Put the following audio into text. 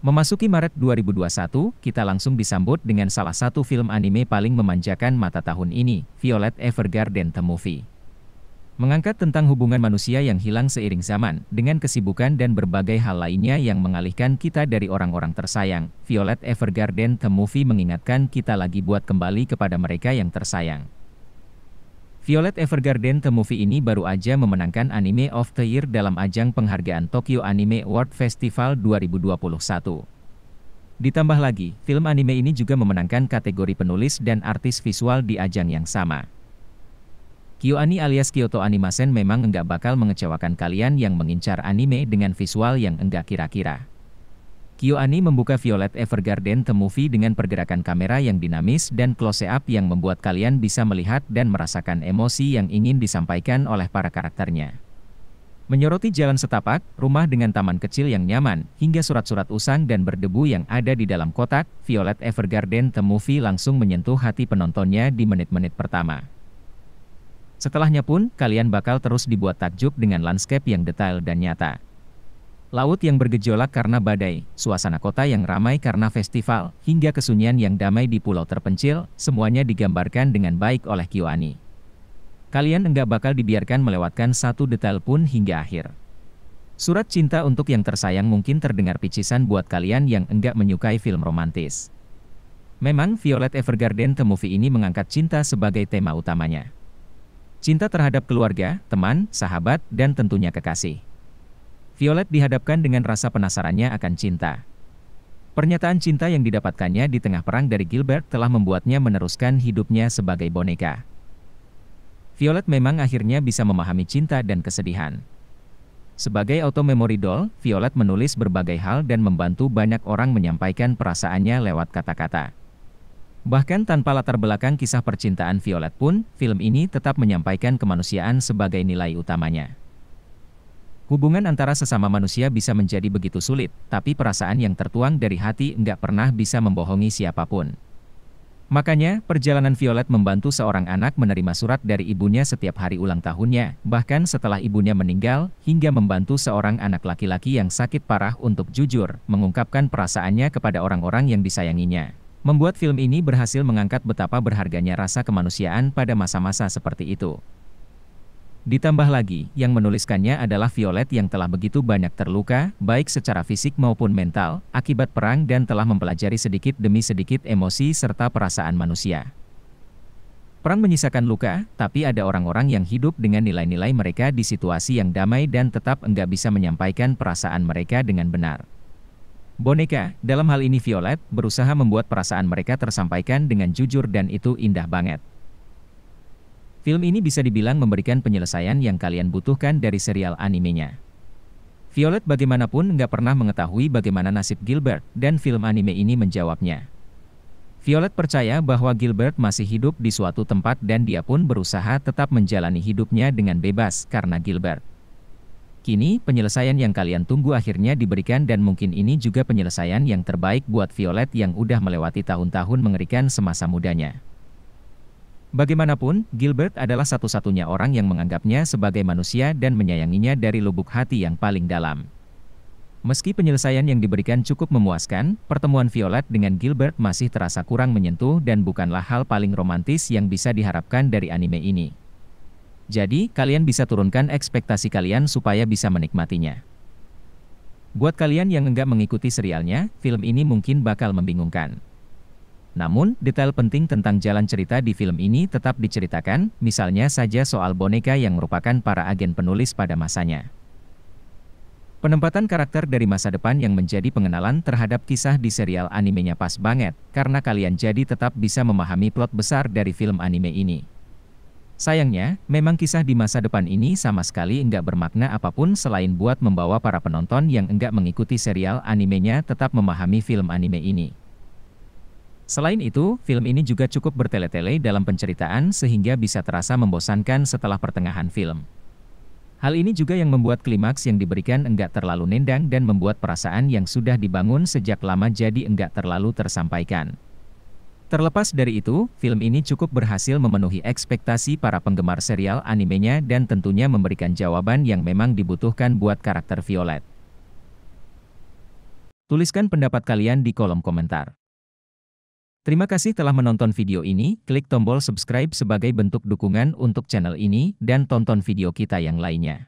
Memasuki Maret 2021, kita langsung disambut dengan salah satu film anime paling memanjakan mata tahun ini, Violet Evergarden The Movie. Mengangkat tentang hubungan manusia yang hilang seiring zaman, dengan kesibukan dan berbagai hal lainnya yang mengalihkan kita dari orang-orang tersayang, Violet Evergarden The Movie mengingatkan kita lagi buat kembali kepada mereka yang tersayang. Violet Evergarden The Movie ini baru aja memenangkan Anime of the Year dalam ajang penghargaan Tokyo Anime Award Festival 2021. Ditambah lagi, film anime ini juga memenangkan kategori penulis dan artis visual di ajang yang sama. KyoAni alias Kyoto Animation memang enggak bakal mengecewakan kalian yang mengincar anime dengan visual yang enggak kira-kira. KyoAni membuka Violet Evergarden The Movie dengan pergerakan kamera yang dinamis dan close-up yang membuat kalian bisa melihat dan merasakan emosi yang ingin disampaikan oleh para karakternya. Menyoroti jalan setapak, rumah dengan taman kecil yang nyaman, hingga surat-surat usang dan berdebu yang ada di dalam kotak, Violet Evergarden The Movie langsung menyentuh hati penontonnya di menit-menit pertama. Setelahnya pun, kalian bakal terus dibuat takjub dengan landscape yang detail dan nyata. Laut yang bergejolak karena badai, suasana kota yang ramai karena festival, hingga kesunyian yang damai di pulau terpencil, semuanya digambarkan dengan baik oleh KyoAni. Kalian enggak bakal dibiarkan melewatkan satu detail pun hingga akhir. Surat cinta untuk yang tersayang mungkin terdengar picisan buat kalian yang enggak menyukai film romantis. Memang Violet Evergarden The Movie ini mengangkat cinta sebagai tema utamanya. Cinta terhadap keluarga, teman, sahabat, dan tentunya kekasih. Violet dihadapkan dengan rasa penasarannya akan cinta. Pernyataan cinta yang didapatkannya di tengah perang dari Gilbert telah membuatnya meneruskan hidupnya sebagai boneka. Violet memang akhirnya bisa memahami cinta dan kesedihan. Sebagai auto-memory doll, Violet menulis berbagai hal dan membantu banyak orang menyampaikan perasaannya lewat kata-kata. Bahkan tanpa latar belakang kisah percintaan Violet pun, film ini tetap menyampaikan kemanusiaan sebagai nilai utamanya. Hubungan antara sesama manusia bisa menjadi begitu sulit, tapi perasaan yang tertuang dari hati enggak pernah bisa membohongi siapapun. Makanya, perjalanan Violet membantu seorang anak menerima surat dari ibunya setiap hari ulang tahunnya, bahkan setelah ibunya meninggal, hingga membantu seorang anak laki-laki yang sakit parah untuk jujur, mengungkapkan perasaannya kepada orang-orang yang disayanginya. Membuat film ini berhasil mengangkat betapa berharganya rasa kemanusiaan pada masa-masa seperti itu. Ditambah lagi, yang menuliskannya adalah Violet yang telah begitu banyak terluka, baik secara fisik maupun mental, akibat perang dan telah mempelajari sedikit demi sedikit emosi serta perasaan manusia. Perang menyisakan luka, tapi ada orang-orang yang hidup dengan nilai-nilai mereka di situasi yang damai dan tetap enggak bisa menyampaikan perasaan mereka dengan benar. Boneka, dalam hal ini Violet, berusaha membuat perasaan mereka tersampaikan dengan jujur dan itu indah banget. Film ini bisa dibilang memberikan penyelesaian yang kalian butuhkan dari serial animenya. Violet bagaimanapun nggak pernah mengetahui bagaimana nasib Gilbert, dan film anime ini menjawabnya. Violet percaya bahwa Gilbert masih hidup di suatu tempat dan dia pun berusaha tetap menjalani hidupnya dengan bebas karena Gilbert. Kini, penyelesaian yang kalian tunggu akhirnya diberikan dan mungkin ini juga penyelesaian yang terbaik buat Violet yang udah melewati tahun-tahun mengerikan semasa mudanya. Bagaimanapun, Gilbert adalah satu-satunya orang yang menganggapnya sebagai manusia dan menyayanginya dari lubuk hati yang paling dalam. Meski penyelesaian yang diberikan cukup memuaskan, pertemuan Violet dengan Gilbert masih terasa kurang menyentuh dan bukanlah hal paling romantis yang bisa diharapkan dari anime ini. Jadi, kalian bisa turunkan ekspektasi kalian supaya bisa menikmatinya. Buat kalian yang enggak mengikuti serialnya, film ini mungkin bakal membingungkan. Namun, detail penting tentang jalan cerita di film ini tetap diceritakan, misalnya saja soal boneka yang merupakan para agen penulis pada masanya. Penempatan karakter dari masa depan yang menjadi pengenalan terhadap kisah di serial animenya pas banget, karena kalian jadi tetap bisa memahami plot besar dari film anime ini. Sayangnya, memang kisah di masa depan ini sama sekali enggak bermakna apapun selain buat membawa para penonton yang enggak mengikuti serial animenya tetap memahami film anime ini. Selain itu, film ini juga cukup bertele-tele dalam penceritaan sehingga bisa terasa membosankan setelah pertengahan film. Hal ini juga yang membuat klimaks yang diberikan enggak terlalu nendang dan membuat perasaan yang sudah dibangun sejak lama jadi enggak terlalu tersampaikan. Terlepas dari itu, film ini cukup berhasil memenuhi ekspektasi para penggemar serial animenya dan tentunya memberikan jawaban yang memang dibutuhkan buat karakter Violet. Tuliskan pendapat kalian di kolom komentar. Terima kasih telah menonton video ini, klik tombol subscribe sebagai bentuk dukungan untuk channel ini, dan tonton video kita yang lainnya.